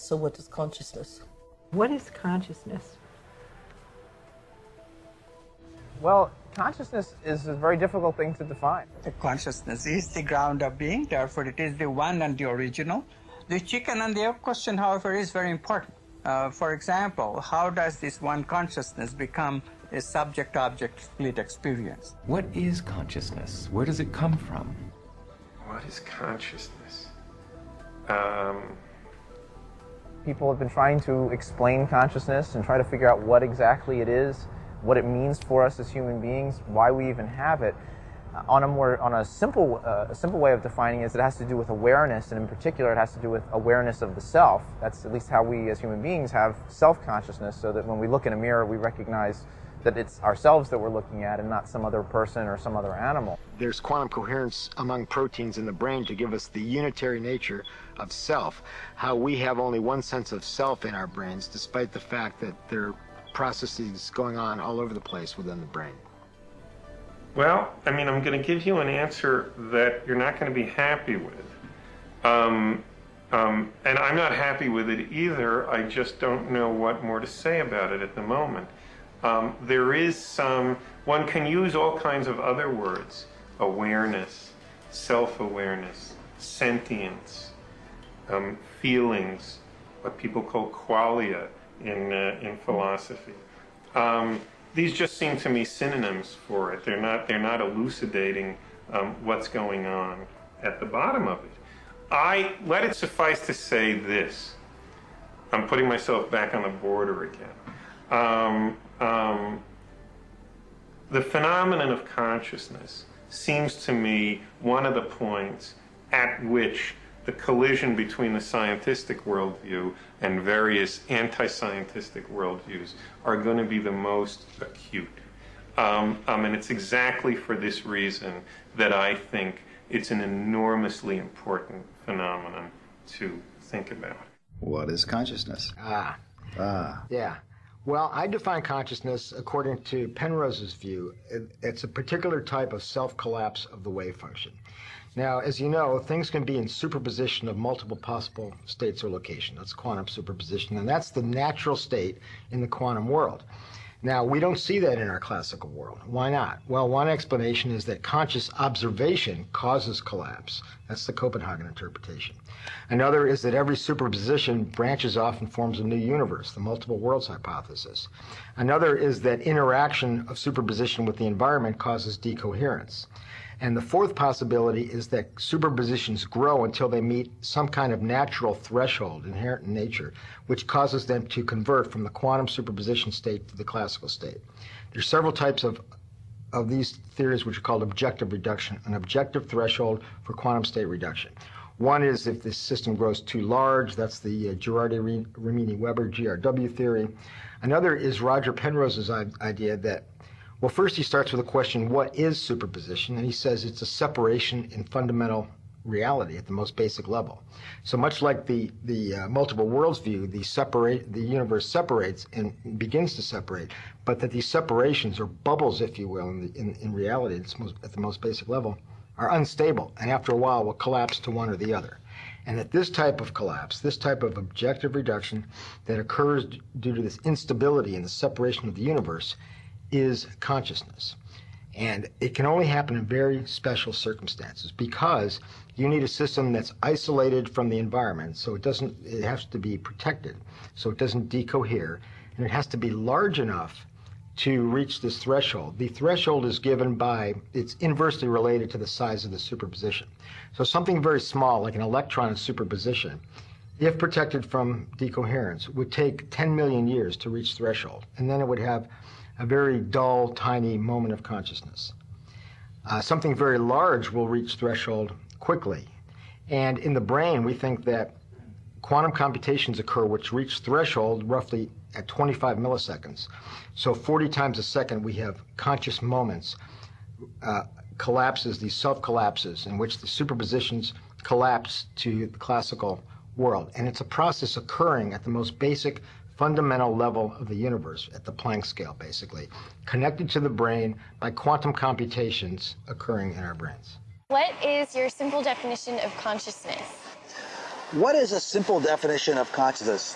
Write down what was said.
so what is consciousness? What is consciousness? Well, consciousness is a very difficult thing to define. The consciousness is the ground of being, therefore it is the one and the original. The chicken and the egg question, however, is very important. For example, how does this one consciousness become a subject-object split experience? What is consciousness? Where does it come from? What is consciousness? People have been trying to explain consciousness and try to figure out what exactly it is, what it means for us as human beings, why we even have it. On a simple way of defining it is it has to do with awareness, and in particular it has to do with awareness of the self. That's at least how we as human beings have self-consciousness, so that when we look in a mirror we recognize that it's ourselves that we're looking at and not some other person or some other animal. There's quantum coherence among proteins in the brain to give us the unitary nature of self, how we have only one sense of self in our brains, despite the fact that there are processes going on all over the place within the brain. Well, I mean, I'm going to give you an answer that you're not going to be happy with. And I'm not happy with it either. I just don't know what more to say about it at the moment. There is one can use all kinds of other words: awareness, self-awareness, sentience, feelings, what people call qualia in philosophy. These just seem to me synonyms for it. They're not elucidating what's going on at the bottom of it. Let it suffice to say this. I'm putting myself back on the border again. The phenomenon of consciousness seems to me one of the points at which the collision between the scientific worldview and various anti-scientific worldviews are going to be the most acute. And it's exactly for this reason that I think it's an enormously important phenomenon to think about. What is consciousness? Yeah. Well, I define consciousness according to Penrose's view. It's a particular type of self-collapse of the wave function. Now, as you know, things can be in superposition of multiple possible states or locations. That's quantum superposition, and that's the natural state in the quantum world. Now, we don't see that in our classical world. Why not? Well, one explanation is that conscious observation causes collapse. That's the Copenhagen interpretation. Another is that every superposition branches off and forms a new universe, the multiple worlds hypothesis. Another is that interaction of superposition with the environment causes decoherence. And the fourth possibility is that superpositions grow until they meet some kind of natural threshold inherent in nature, which causes them to convert from the quantum superposition state to the classical state. There are several types of these theories which are called objective reduction, an objective threshold for quantum state reduction. One is if the system grows too large, that's the Girardi-Rimini-Weber GRW theory. Another is Roger Penrose's idea that, well, first he starts with a question, what is superposition? And he says it's a separation in fundamental reality at the most basic level. So much like the multiple worlds view, the universe separates and begins to separate, but that these separations, or bubbles, if you will, in reality, at the most basic level, are unstable, and after a while will collapse to one or the other. And that this type of collapse, this type of objective reduction that occurs due to this instability in the separation of the universe, is consciousness. And it can only happen in very special circumstances because you need a system that's isolated from the environment, so it has to be protected, so it doesn't decohere, and it has to be large enough to reach this threshold. The threshold is given by, it's inversely related to the size of the superposition. So something very small, like an electron in superposition, if protected from decoherence, would take 10 million years to reach threshold, and then it would have a very dull, tiny moment of consciousness. Something very large will reach threshold quickly. And in the brain, we think that quantum computations occur which reach threshold roughly at 25 milliseconds. So 40 times a second, we have conscious moments, collapses, these self-collapses, in which the superpositions collapse to the classical world. And it's a process occurring at the most basic fundamental level of the universe, at the Planck scale, basically, connected to the brain by quantum computations occurring in our brains. What is your simple definition of consciousness? What is a simple definition of consciousness?